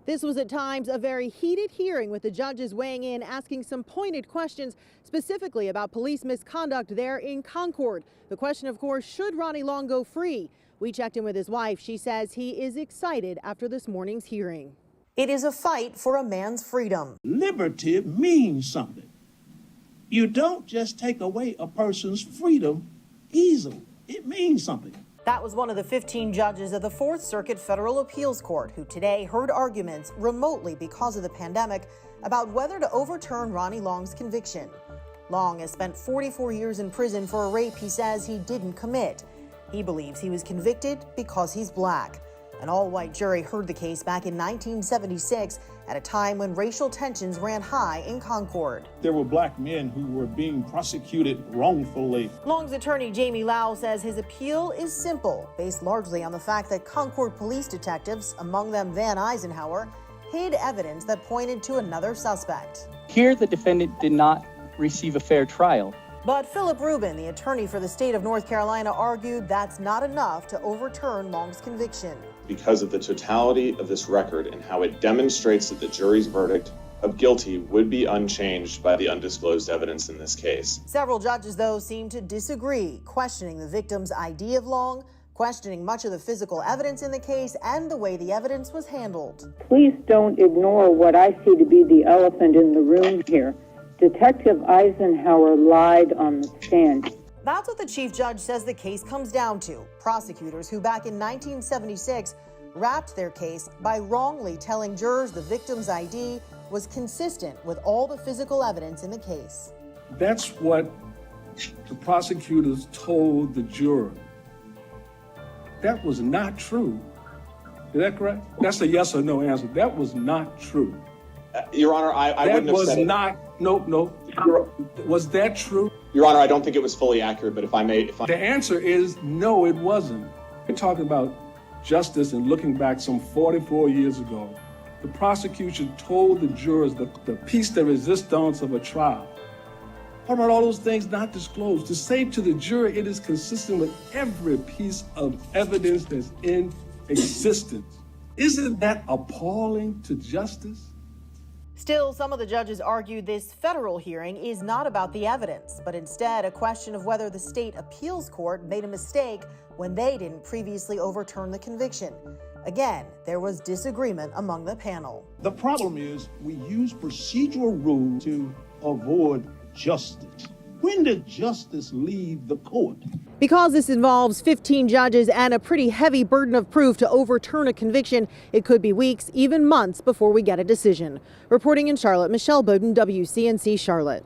This was at times a very heated hearing, with the judges weighing in, asking some pointed questions specifically about police misconduct there in Concord. The question, of course, should Ronnie Long go free? We checked in with his wife. She says he is excited after this morning's hearing. It is a fight for a man's freedom. Liberty means something. You don't just take away a person's freedom easily. It means something. That was one of the 15 judges of the 4th Circuit Federal Appeals Court who today heard arguments remotely because of the pandemic about whether to overturn Ronnie Long's conviction. Long has spent 44 years in prison for a rape he says he didn't commit. He believes he was convicted because he's black. An all-white jury heard the case back in 1976 at a time when racial tensions ran high in Concord. There were black men who were being prosecuted wrongfully. Long's attorney Jamie Lau says his appeal is simple, based largely on the fact that Concord police detectives, among them Van Eisenhower, hid evidence that pointed to another suspect. Here, the defendant did not receive a fair trial. But Philip Rubin, the attorney for the state of North Carolina, argued that's not enough to overturn Long's conviction. Because of the totality of this record and how it demonstrates that the jury's verdict of guilty would be unchanged by the undisclosed evidence in this case. Several judges, though, seem to disagree, questioning the victim's ID of Long, questioning much of the physical evidence in the case, and the way the evidence was handled. Please don't ignore what I see to be the elephant in the room here. Detective Eisenhower lied on the stand. That's what the chief judge says the case comes down to. Prosecutors who back in 1976 wrapped their case by wrongly telling jurors the victim's ID was consistent with all the physical evidence in the case. That's what the prosecutors told the juror. That was not true. Is that correct? That's a yes or no answer. That was not true. Your Honor, I wouldn't have said it. That was not, no. Was that true? Your Honor, I don't think it was fully accurate, but if I may... The answer is no, it wasn't. We're talking about justice and looking back some 44 years ago. The prosecution told the jurors the piece de resistance of a trial. What about all those things not disclosed? To say to the jury it is consistent with every piece of evidence that's in existence. Isn't that appalling to justice? Still, some of the judges argued this federal hearing is not about the evidence, but instead a question of whether the state appeals court made a mistake when they didn't previously overturn the conviction. Again, there was disagreement among the panel. The problem is we use procedural rules to avoid justice. When did justice leave the court? Because this involves 15 judges and a pretty heavy burden of proof to overturn a conviction, it could be weeks, even months before we get a decision. Reporting in Charlotte, Michelle Bowden, WCNC Charlotte.